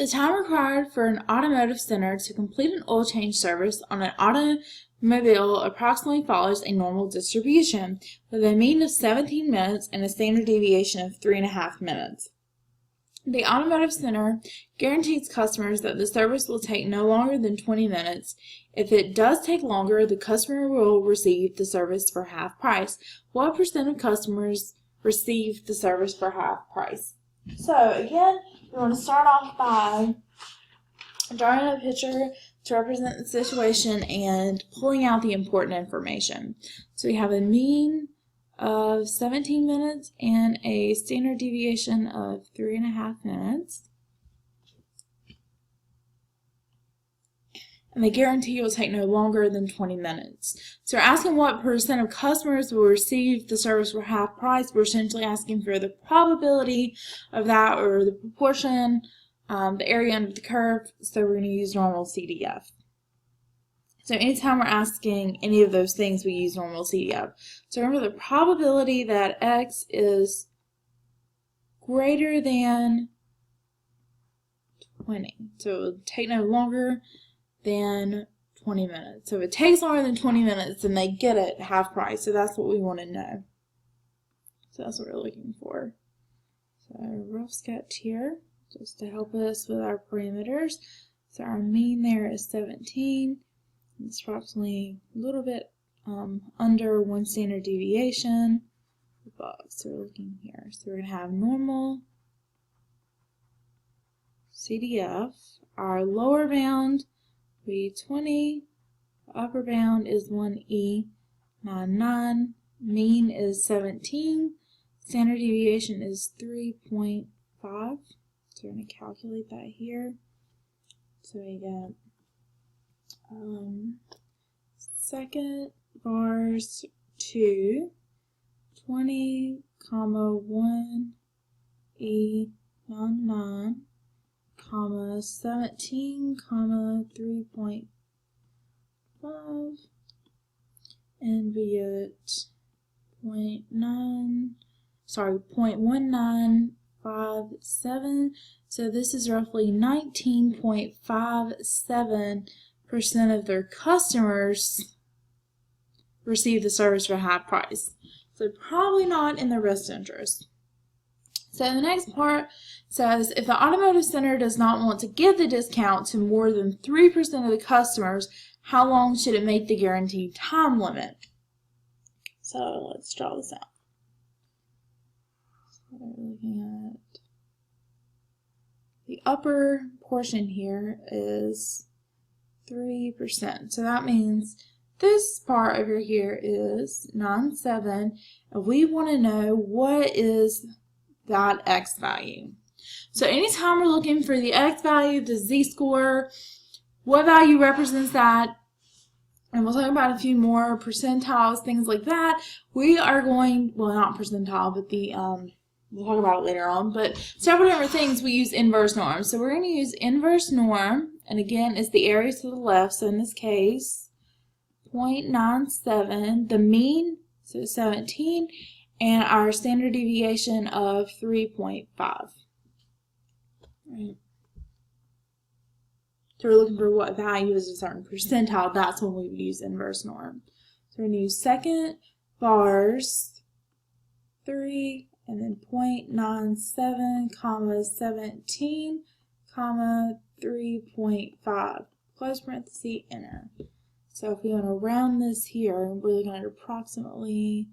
The time required for an automotive center to complete an oil change service on an automobile approximately follows a normal distribution, with a mean of 17 minutes and a standard deviation of 3.5 minutes. The automotive center guarantees customers that the service will take no longer than 20 minutes. If it does take longer, the customer will receive the service for half price. What percent of customers receive the service for half price? So again, we want to start off by drawing a picture to represent the situation and pulling out the important information. So we have a mean of 17 minutes and a standard deviation of 3.5 minutes. And they guarantee it will take no longer than 20 minutes. So we're asking what percent of customers will receive the service for half price. We're essentially asking for the probability of that, or the proportion, the area under the curve, so we're going to use normal CDF. So anytime we're asking any of those things, we use normal CDF. So remember the probability that X is greater than 20. So it will take no longer than 20 minutes. So if it takes longer than 20 minutes, then they get it half price. So that's what we want to know. So that's what we're looking for. So rough sketch here, just to help us with our parameters. So our mean there is 17. It's approximately a little bit under 1 standard deviation. So we're looking here. So we're going to have normal CDF. Our lower bound will be 20. The upper bound is 1E99. Mean is 17. Standard deviation is 3.5. So we're going to calculate that here. So we get second bars 2, 20, 1, E99, 17, 3.5, and we get 0.1957. So this is roughly 19.57% of their customers receive the service for half price. So probably not in their best interest. So the next part says, if the automotive center does not want to give the discount to more than 3% of the customers, how long should it make the guaranteed time limit? So let's draw this out. So we're looking at the upper portion here is 3%. So that means this part over here is 97, and we want to know what is that X value. So anytime we're looking for the X value, the Z-score, what value represents that, and we'll talk about a few more percentiles, things like that, we are going, well, not percentile, but the, we'll talk about it later on, but several different things we use inverse norm. So we're going to use inverse norm, and again, it's the area to the left, so in this case, 0.97, the mean, so 17, and our standard deviation of 3.5. Right. So we're looking for what value is a certain percentile. That's when we would use inverse norm. So we're going to use second bars 3 and then 0.97, 17, 3.5. Close parenthesis, enter. So if we want to round this here, we're looking at approximately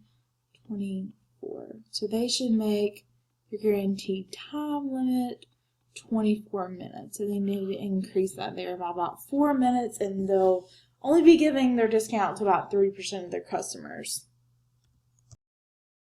24. So they should make your guaranteed time limit 24 minutes. So they need to increase that there by about 4 minutes, and they'll only be giving their discount to about 3% of their customers.